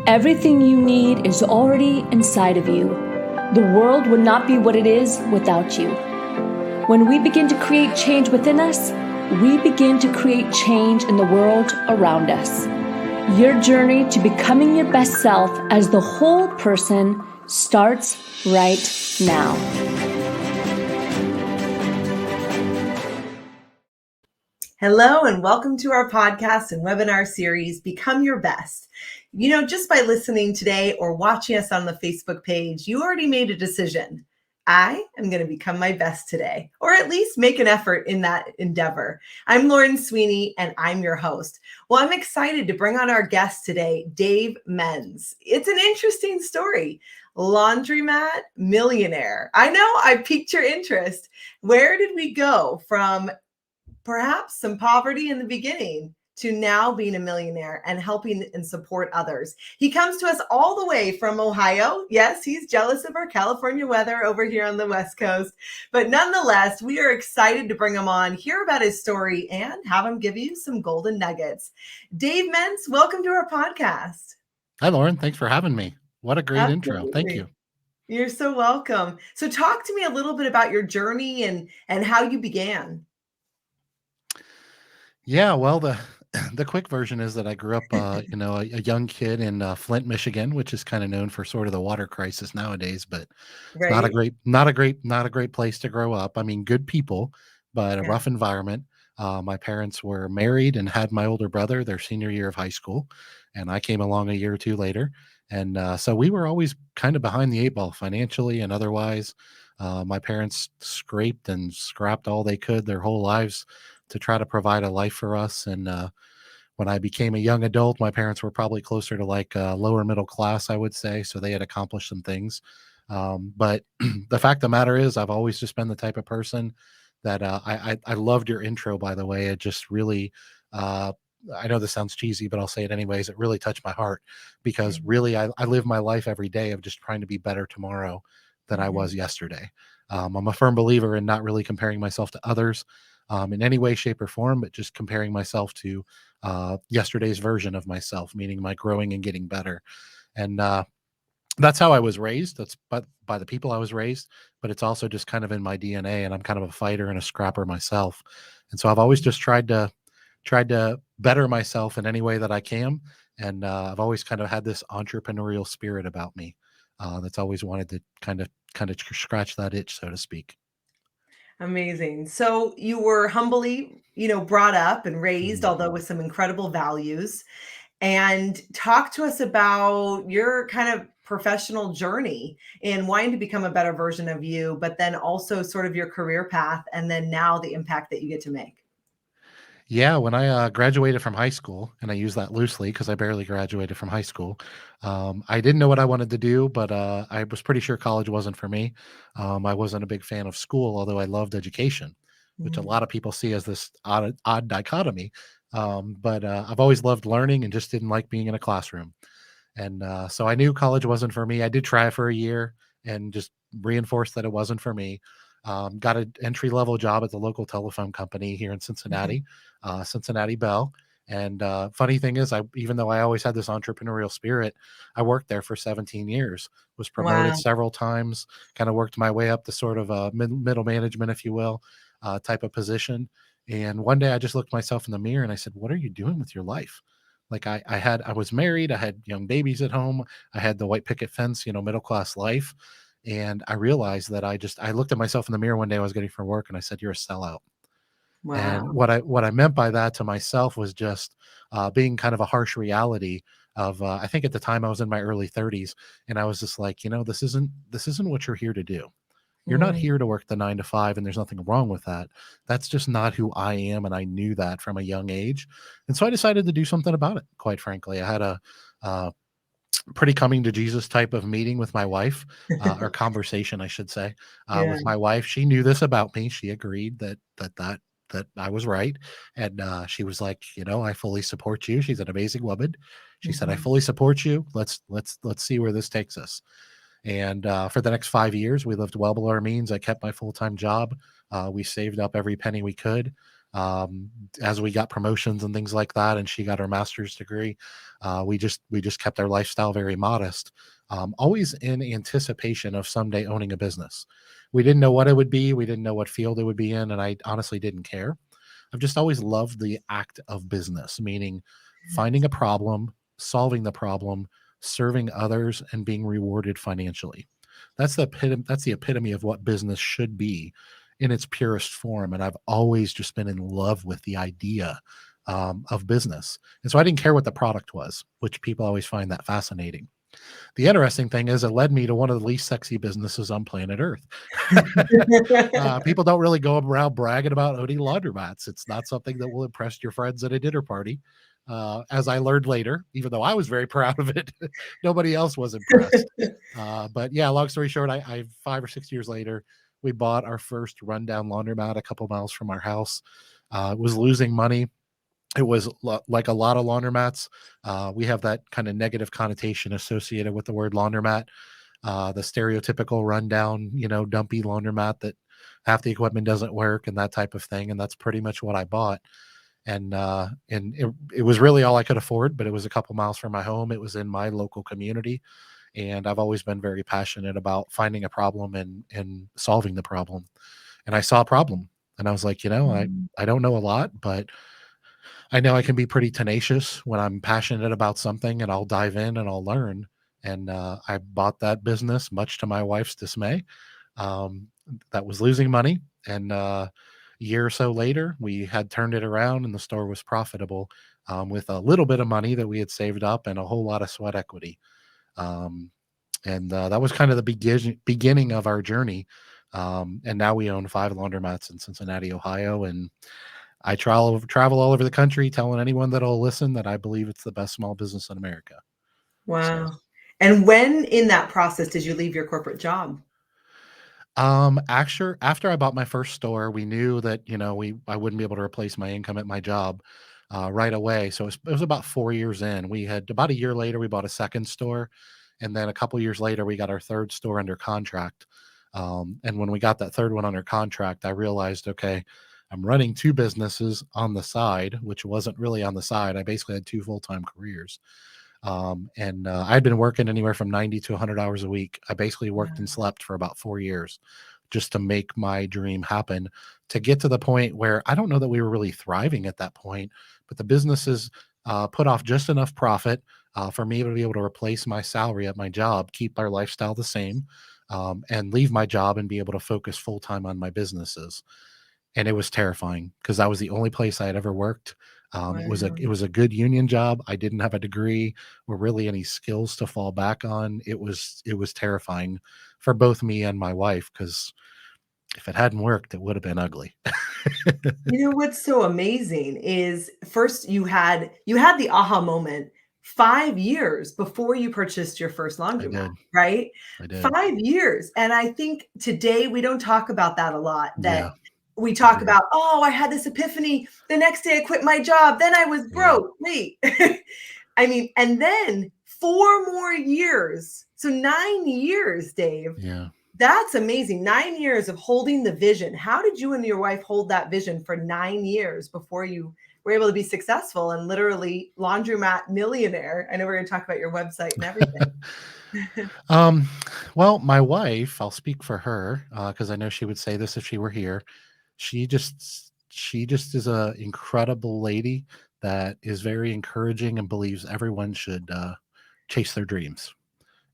Everything you need is already inside of you. The world would not be what it is without you. When we begin to create change within us, we begin to create change in the world around us. Your journey to becoming your best self as the whole person starts right now. Hello, and welcome to our podcast and webinar series, Become Your Best. You know, just by listening today or watching us on the Facebook page, you already made a decision. I am going to become my best today, or at least make an effort in that endeavor. I'm Lauren Sweeney, and I'm your host. Well, I'm excited to bring on our guest today, Dave Menz. It's an interesting story. Laundromat Millionaire. I know I piqued your interest. Where did we go from perhaps some poverty in the beginning to now being a millionaire and helping and support others? He comes to us all the way from Ohio. Yes, he's jealous of our California weather over here on the West Coast, but nonetheless, we are excited to bring him on, hear about his story, and have him give you some golden nuggets. Dave Menz, welcome to our podcast. Hi, Lauren. Thanks for having me. What a great Absolutely. intro. Thank you. You're so welcome. So talk to me a little bit about your journey and how you began. Yeah, well, the quick version is that I grew up, a young kid in Flint, Michigan, which is kind of known for sort of the water crisis nowadays, but it's not a great place to grow up. I mean, good people, but a rough environment. My parents were married and had my older brother their senior year of high school, and I came along a year or two later. And so we were always kind of behind the eight ball financially and otherwise. My parents scraped and scrapped all they could their whole lives to try to provide a life for us. And when I became a young adult, my parents were probably closer to like lower middle class, I would say. So they had accomplished some things. But the fact of the matter is, I've always just been the type of person that I loved your intro, by the way. It just really, I know this sounds cheesy, but I'll say it anyways. It really touched my heart because really I live my life every day of just trying to be better tomorrow than I was yesterday. I'm a firm believer in not really comparing myself to others in any way, shape, or form, but just comparing myself to yesterday's version of myself, meaning my growing and getting better. And that's how I was raised. That's by the people I was raised, but it's also just kind of in my DNA. And I'm kind of a fighter and a scrapper myself. And so I've always just tried to better myself in any way that I can. And I've always kind of had this entrepreneurial spirit about me that's always wanted to kind of scratch that itch, so to speak. Amazing. So you were humbly, brought up and raised, although with some incredible values. And talk to us about your kind of professional journey in wanting to become a better version of you, but then also sort of your career path and then now the impact that you get to make. Yeah, when I graduated from high school, and I use that loosely because I barely graduated from high school, I didn't know what I wanted to do, but I was pretty sure college wasn't for me. I wasn't a big fan of school, although I loved education, which a lot of people see as this odd dichotomy. But I've always loved learning and just didn't like being in a classroom. And so I knew college wasn't for me. I did try for a year and just reinforced that it wasn't for me. Got an entry level job at the local telephone company here in Cincinnati, Cincinnati Bell. And funny thing is, even though I always had this entrepreneurial spirit, I worked there for 17 years, was promoted several times, kind of worked my way up to sort of a middle management, if you will, type of position. And one day I just looked myself in the mirror and I said, what are you doing with your life? Like I was married, I had young babies at home, I had the white picket fence, middle class life. And I realized that I looked at myself in the mirror one day I was getting from work and I said, you're a sellout. And what I meant by that to myself was just being kind of a harsh reality of I think at the time I was in my early 30s and I was just like, this isn't what you're here to do. You're not here to work the 9 to 5, and there's nothing wrong with that. That's just not who I am, and I knew that from a young age. And so I decided to do something about it, quite frankly. I had a pretty coming to Jesus type of meeting with my wife, or conversation, I should say, with my wife. She knew this about me. She agreed that I was right. And she was like, I fully support you. She's an amazing woman. She said, I fully support you. Let's see where this takes us. And for the next 5 years, we lived well below our means. I kept my full-time job. We saved up every penny we could. Um, as we got promotions and things like that, and she got her master's degree, we just kept our lifestyle very modest, always in anticipation of someday owning a business. We didn't know what it would be. We didn't know what field it would be in, and I honestly didn't care. I've just always loved the act of business, meaning finding a problem, solving the problem, serving others, and being rewarded financially. That's the epitome of what business should be in its purest form. And I've always just been in love with the idea of business. And so I didn't care what the product was, which people always find that fascinating. The interesting thing is it led me to one of the least sexy businesses on planet Earth. People don't really go around bragging about owning laundromats. It's not something that will impress your friends at a dinner party. As I learned later, even though I was very proud of it, nobody else was impressed. But yeah, long story short, I 5 or 6 years later, we bought our first rundown laundromat a couple miles from our house. It was losing money. It was like a lot of laundromats. We have that kind of negative connotation associated with the word laundromat, the stereotypical rundown, dumpy laundromat that half the equipment doesn't work and that type of thing. And that's pretty much what I bought. And it was really all I could afford, but it was a couple miles from my home. It was in my local community. And I've always been very passionate about finding a problem and solving the problem. And I saw a problem and I was like, I don't know a lot, but I know I can be pretty tenacious when I'm passionate about something, and I'll dive in and I'll learn. And I bought that business, much to my wife's dismay. Um, that was losing money. And a year or so later, we had turned it around, and the store was profitable, with a little bit of money that we had saved up and a whole lot of sweat equity. Um, and that was kind of the beginning of our journey. And now we own 5 laundromats in Cincinnati, Ohio, and I travel all over the country telling anyone that'll listen that I believe it's the best small business in America. So, Wow. And when in that process did you leave your corporate job? actually, after I bought my first store, we knew that, I wouldn't be able to replace my income at my job, right away. So it was about 4 years in. We had about a year later, we bought a second store. And then a couple years later, we got our third store under contract. And when we got that third one under contract, I realized, okay, I'm running 2 businesses on the side, which wasn't really on the side. I basically had 2 full-time careers. And I'd been working anywhere from 90 to 100 hours a week. I basically worked and slept for about 4 years just to make my dream happen, to get to the point where I don't know that we were really thriving at that point, but the businesses put off just enough profit for me to be able to replace my salary at my job, keep our lifestyle the same, and leave my job and be able to focus full time on my businesses. And it was terrifying because that was the only place I had ever worked. It was a good union job. I didn't have a degree or really any skills to fall back on. It was terrifying for both me and my wife, because if it hadn't worked, it would have been ugly. You know what's so amazing is first you had the aha moment 5 years before you purchased your first I laundromat, did. right? I did. 5 years, and I think today we don't talk about that a lot, that Yeah. we talk Agree. about, "Oh, I had this epiphany, the next day I quit my job, then I was Yeah. broke." Wait. I mean, and then 4 more years. So 9 years, Dave. Yeah. That's amazing. 9 years of holding the vision. How did you and your wife hold that vision for 9 years before you were able to be successful and literally laundromat millionaire? I know we're going to talk about your website and everything. Um, well, my wife, I'll speak for her, because I know she would say this if she were here. She just is a incredible lady that is very encouraging and believes everyone should chase their dreams.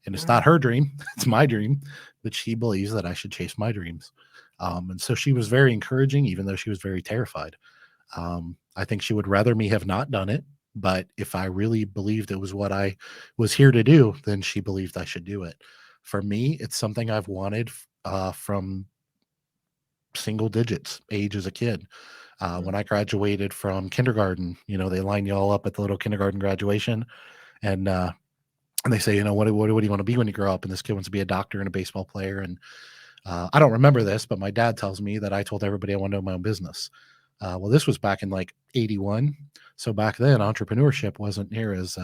And it's not Wow. her dream; it's my dream. But she believes that I should chase my dreams. And so she was very encouraging, even though she was very terrified. I think she would rather me have not done it. But if I really believed it was what I was here to do, then she believed I should do it. For me, it's something I've wanted from single digits age as a kid. When I graduated from kindergarten, they line you all up at the little kindergarten graduation, and and they say, what do you want to be when you grow up? And this kid wants to be a doctor and a baseball player. And I don't remember this, but my dad tells me that I told everybody I wanted to own my own business. Well, this was back in like 81. So back then, entrepreneurship wasn't near as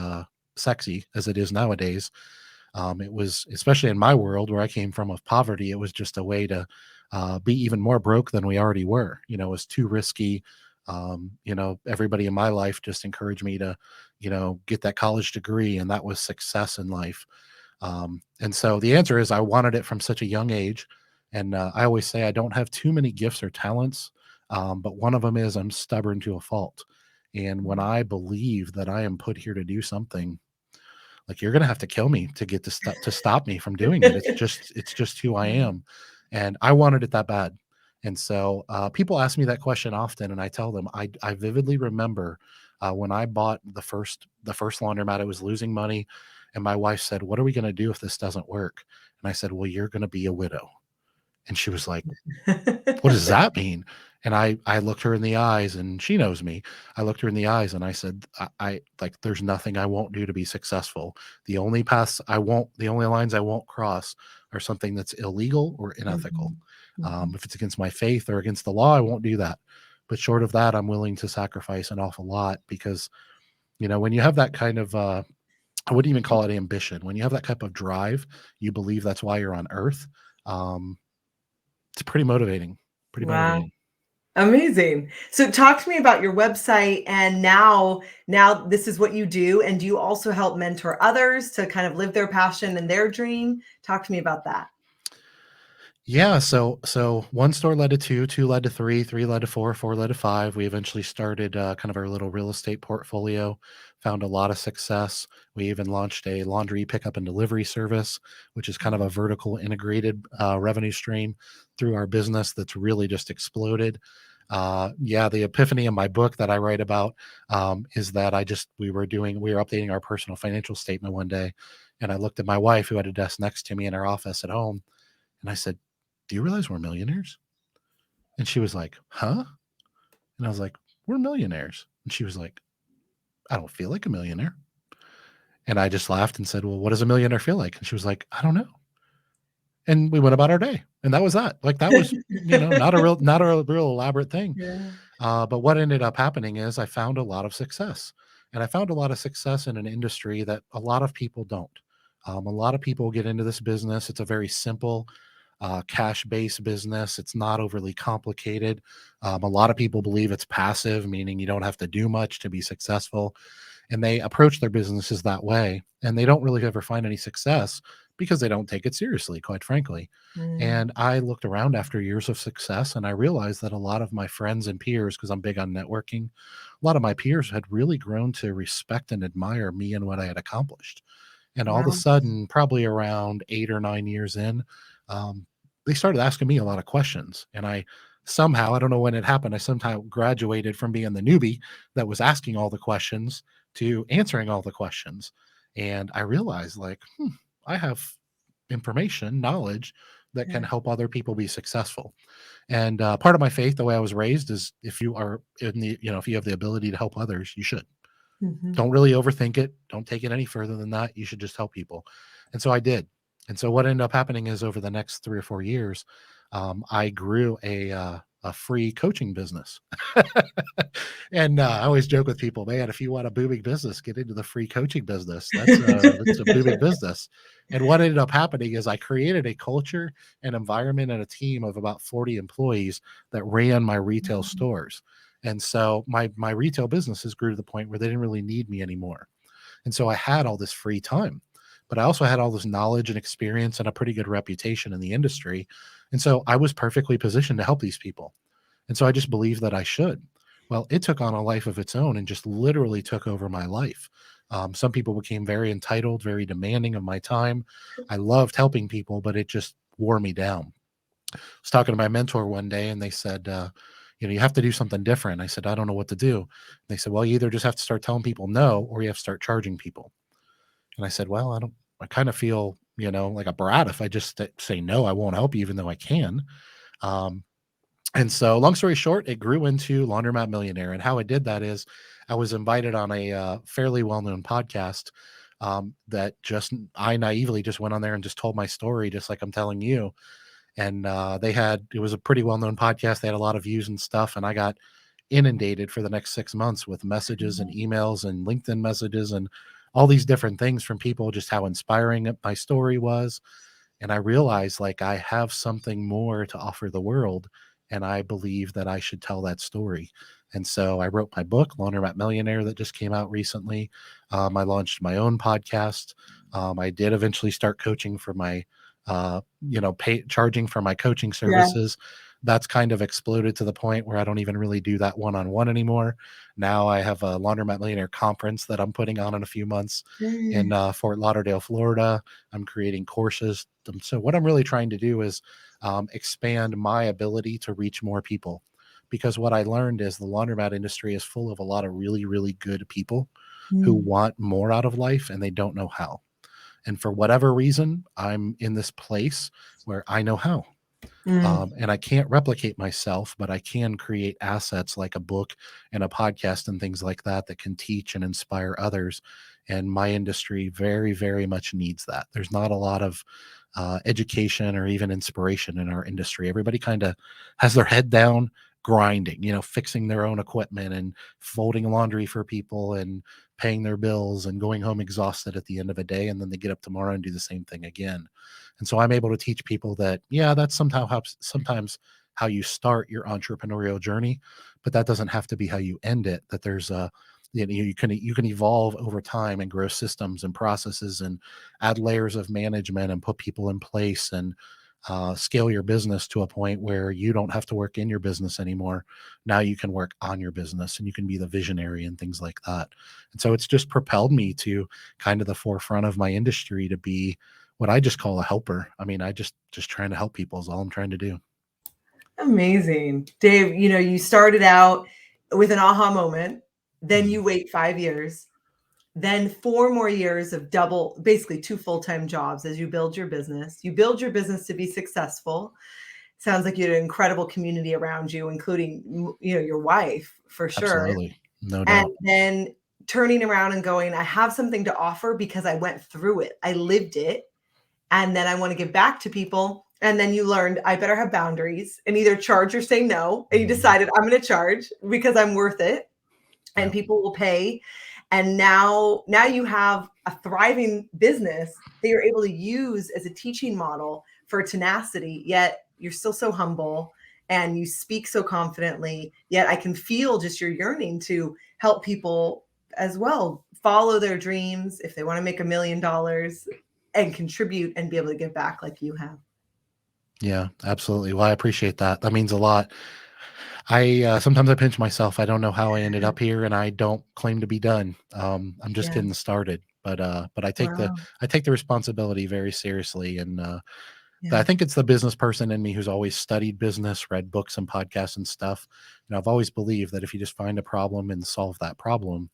sexy as it is nowadays. It was, especially in my world where I came from of poverty, it was just a way to be even more broke than we already were. It was too risky. Everybody in my life just encouraged me to, get that college degree, and that was success in life. And so the answer is I wanted it from such a young age. And I always say I don't have too many gifts or talents, but one of them is I'm stubborn to a fault. And when I believe that I am put here to do something, like, you're gonna have to kill me to get to stop me from doing it. It's just who I am, and I wanted it that bad. And so people ask me that question often, and I tell them I vividly remember when I bought the first laundromat. I was losing money, and my wife said, "What are we gonna do if this doesn't work?" And I said, "Well, you're gonna be a widow." And she was like, "What does that mean?" And I looked her in the eyes, and she knows me. I looked her in the eyes and I said, I like, there's nothing I won't do to be successful. The only lines I won't cross are something that's illegal or unethical. Mhm. Mhm. If it's against my faith or against the law, I won't do that. But short of that, I'm willing to sacrifice an awful lot because, when you have that kind of, I wouldn't even call it ambition. When you have that type of drive, you believe that's why you're on earth. Um, it's pretty motivating, pretty Wow. motivating. Amazing. So talk to me about your website and now this is what you do, and do you also help mentor others to kind of live their passion and their dream? Talk to me about that. Yeah, so one store led to two, two led to three, three led to four, four led to five. We eventually started kind of our little real estate portfolio, found a lot of success. We even launched a laundry pickup and delivery service, which is kind of a vertical integrated revenue stream through our business that's really just exploded. Yeah, the epiphany in my book that I write about is that we were updating our personal financial statement one day, and I looked at my wife who had a desk next to me in our office at home, and I said, "Do you realize we're millionaires?" And she was like, "Huh?" And I was like, "We're millionaires." And she was like, "I don't feel like a millionaire." And I just laughed and said, "Well, what does a millionaire feel like?" And she was like, "I don't know." And we went about our day. And that was that. Like, that was, not a real elaborate thing. Yeah. But what ended up happening is I found a lot of success. And I found a lot of success in an industry that a lot of people don't. A lot of people get into this business. It's a very simple, cash based business. It's not overly complicated. A lot of people believe it's passive, meaning you don't have to do much to be successful. And they approach their businesses that way. And they don't really ever find any success because they don't take it seriously, quite frankly. Mm, And I looked around after years of success and I realized that a lot of my friends and peers, because I'm big on networking, a lot of my peers had really grown to respect and admire me and what I had accomplished. And all of a wow. sudden, probably around 8 or 9 years in, um, they started asking me a lot of questions. And I don't know when it happened, I somehow graduated from being the newbie that was asking all the questions to answering all the questions. And I realized, like, I have information, knowledge that can Yeah. help other people be successful. And part of my faith, the way I was raised, is if you have the ability to help others, you should. Mhm. Don't really overthink it. Don't take it any further than that. You should just help people. And so I did. And so what ended up happening is over the next 3 or 4 years, I grew a free coaching business. And I always joke with people, man, if you want a booming business, get into the free coaching business. That's a booming business. And what ended up happening is I created a culture, an environment, and a team of about 40 employees that ran my retail stores. And so my retail businesses grew to the point where they didn't really need me anymore. And so I had all this free time, but I also had all this knowledge and experience and a pretty good reputation in the industry. And so I was perfectly positioned to help these people. And so I just believed that I should. Well, it took on a life of its own and just literally took over my life. Some people became very entitled, very demanding of my time. I loved helping people, but it just wore me down. I was talking to my mentor one day and they said, you have to do something different. I said, I don't know what to do. They said, well, you either just have to start telling people no, or you have to start charging people. And I said, well, I kind of feel, like a brat if I just say no, I won't help you, even though I can. Um, and so, long story short, it grew into Laundromat Millionaire. And how I did that is I was invited on a fairly well known podcast that I naively just went on there and just told my story, just like I'm telling you. And it was a pretty well known podcast. They had a lot of views and stuff. And I got inundated for the next 6 months with messages and emails and LinkedIn messages and all these different things from people, just how inspiring my story was. And I realized, like, I have something more to offer the world. and I believe that I should tell that story. And so I wrote my book, Laundromat Millionaire, that just came out recently. I launched my own podcast. I did eventually start coaching for my, charging for my coaching Yeah. services. That's kind of exploded to the point where I don't even really do that one-on-one anymore. Now I have a Laundromat Millionaire conference that I'm putting on in a few months in Fort Lauderdale, Florida. I'm creating courses. So what I'm really trying to do is expand my ability to reach more people. Because what I learned is the laundromat industry is full of a lot of really, really good people who Mm. want more out of life and they don't know how. And for whatever reason, I'm in this place where I know how. Mm. And I can't replicate myself, but I can create assets like a book and a podcast and things like that that can teach and inspire others. And my industry very, very much needs that. There's not a lot of education or even inspiration in our industry. Everybody kind of has their head down, grinding, fixing their own equipment and folding laundry for people and paying their bills and going home exhausted at the end of a day. And then they get up tomorrow and do the same thing again. And so I'm able to teach people that, yeah, that's sometimes how you start your entrepreneurial journey, but that doesn't have to be how you end it. That there's a you can evolve over time and grow systems and processes and add layers of management and put people in place and scale your business to a point where you don't have to work in your business anymore. Now you can work on your business and you can be the visionary and things like that. And so it's just propelled me to kind of the forefront of my industry to be what I just call a helper. I mean, I just trying to help people is all I'm trying to do. Amazing. Dave, you started out with an aha moment, then Mhm. you wait 5 years, then 4 more years of basically two full-time jobs as you build your business. You build your business to be successful. Sounds like you had an incredible community around you, including, your wife for sure. Absolutely. No And doubt. then turning around and going, I have something to offer because I went through it. I lived it. And then I want to give back to people. And then you learned I better have boundaries and either charge or say no. And you Mhm. decided I'm going to charge because I'm worth it and Yep. people will pay. And now you have a thriving business that you're able to use as a teaching model for tenacity, yet you're still so humble and you speak so confidently, yet I can feel just your yearning to help people as well follow their dreams if they want to make $1 million and contribute and be able to give back like you have. Yeah, absolutely. Well, I appreciate that. That means a lot. Sometimes I pinch myself. I don't know how I ended up here, and I don't claim to be done. I'm just Yeah. getting started, but Wow. I take the responsibility very seriously, and I Yeah. think it's the business person in me who's always studied business, read books and podcasts and stuff. And I've always believed that if you just find a problem and solve that problem,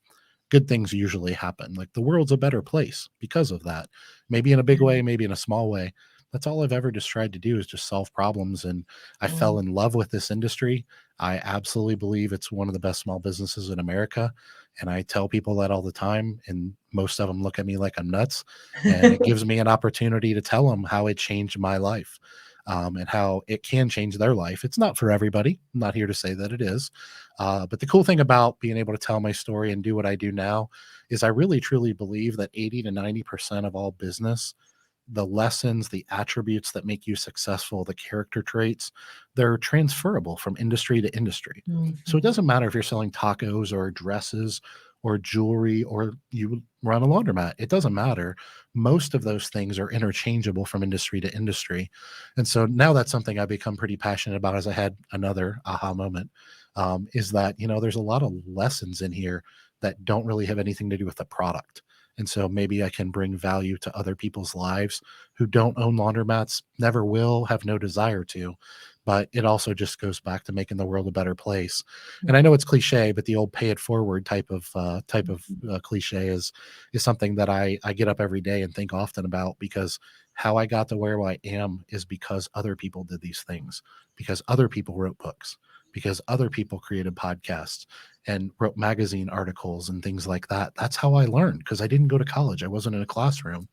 good things usually happen. Like the world's a better place because of that. Maybe in a big way, maybe in a small way. That's all I've ever just tried to do is just solve problems. And I fell Mm. in love with this industry. I absolutely believe it's one of the best small businesses in America. And I tell people that all the time. And most of them look at me like I'm nuts. And it gives me an opportunity to tell them how it changed my life. And how it can change their life. It's not for everybody. I'm not here to say that it is. But the cool thing about being able to tell my story and do what I do now is I really truly believe that 80 to 90% of all business, the lessons, the attributes that make you successful, the character traits, they're transferable from industry to industry. So it Mhm. doesn't matter if you're selling tacos or dresses or jewelry or you run a laundromat. It doesn't matter. Most of those things are interchangeable from industry to industry. And so now that's something I've become pretty passionate about as I had another aha moment is that, there's a lot of lessons in here that don't really have anything to do with the product. And so maybe I can bring value to other people's lives who don't own laundromats, never will, have no desire to. But it also just goes back to making the world a better place. And I know it's cliche, but the old "pay it forward" type of cliche is something that I get up every day and think often about because how I got to where I am is because other people did these things, because other people wrote books, because other people created podcasts and wrote magazine articles and things like that. That's how I learned because I didn't go to college. I wasn't in a classroom.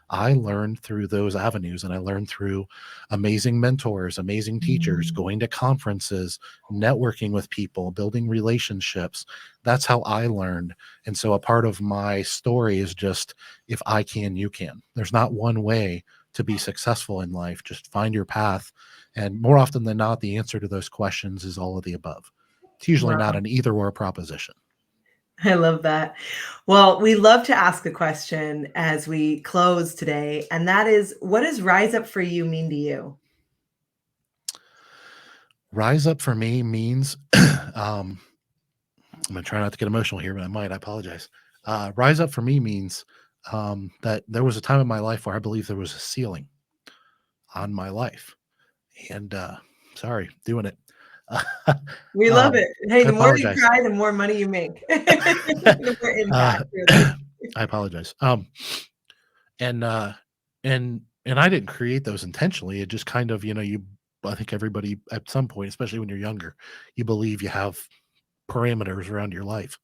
I learned through those avenues and I learned through amazing mentors, amazing teachers, Mm. going to conferences, networking with people, building relationships. That's how I learned. And so a part of my story is just if I can, you can. There's not one way to be successful in life. Just find your path And more often than not, the answer to those questions is all of the above. It's usually not Wow. an either or proposition. I love that. Well, we love to ask a question as we close today, and that is, what does Rise Up for You mean to you? Rise up for me means, I'm going to try not to get emotional here, but I might. I apologize. Rise up for me means that there was a time in my life where I believe there was a ceiling on my life. And sorry, doing it. We love um, it. Hey, I the more you apologize. cry, the more money you make. The more uh, impact, really. I apologize. And and I didn't create those intentionally. It just kind of, I think everybody at some point, especially when you're younger, you believe you have parameters around your life.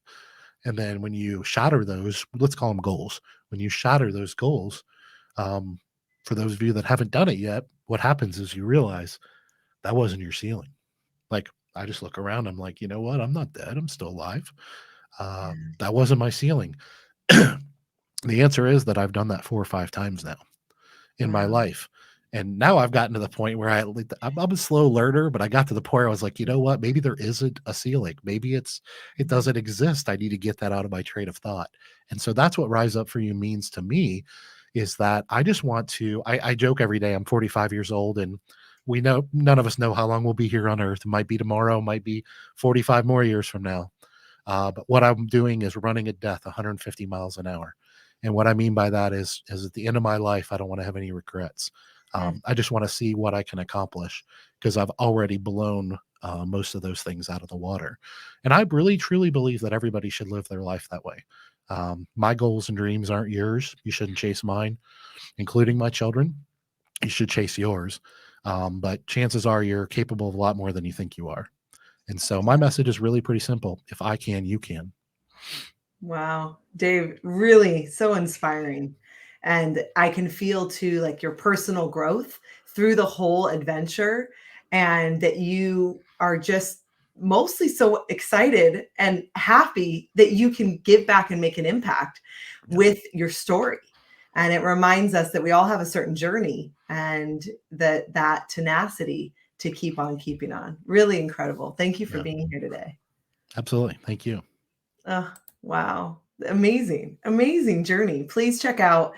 And then when you shatter those, let's call them goals. When you shatter those goals, um, for those of you that haven't done it yet, what happens is you realize that wasn't your ceiling. Like, I just look around, I'm like, you know what? I'm not dead. I'm still alive. That wasn't my ceiling. The answer is that I've done that 4 or 5 times now in my Wow. life. And now I've gotten to the point where I'm a slow learner, but I got to the point where I was like, you know what? Maybe there isn't a ceiling. Maybe it doesn't exist. I need to get that out of my train of thought. And so that's what Rise Up for You means to me, is that I just want to, I joke every day, I'm 45 years old, and we know none of us know how long we'll be here on earth. It might be tomorrow, might be 45 more years from now. But what I'm doing is running at death 150 miles an hour. And what I mean by that is at the end of my life, I don't want to have any regrets. Mm. I just want to see what I can accomplish, because I've already blown most of those things out of the water. And I really, truly believe that everybody should live their life that way. My goals and dreams aren't yours. You shouldn't chase mine, including my children. You should chase yours. But chances are you're capable of a lot more than you think you are. And so my message is really pretty simple. If I can, you can. Wow, Dave, really so inspiring. And I can feel too, like your personal growth through the whole adventure, and that you are just mostly so excited and happy that you can give back and make an impact Yeah. with your story. And it reminds us that we all have a certain journey, and that tenacity to keep on keeping on. Really incredible. Thank you for Yeah. being here today. Absolutely. Thank you. Oh, wow. Amazing, amazing journey. Please check out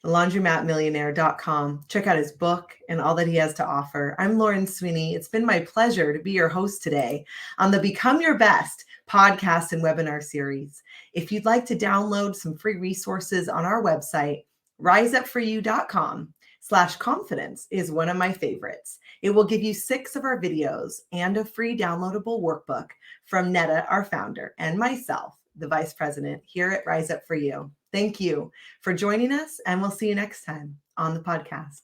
laundromatmillionaire.com. Check out his book and all that he has to offer. I'm Lauren Sweeney. It's been my pleasure to be your host today on the Become Your Best podcast and webinar series. If you'd like to download some free resources on our website, riseupforyou.com/confidence is one of my favorites. It will give you 6 of our videos and a free downloadable workbook from Netta, our founder, and myself, the vice president here at Rise Up For You. Thank you for joining us, and we'll see you next time on the podcast.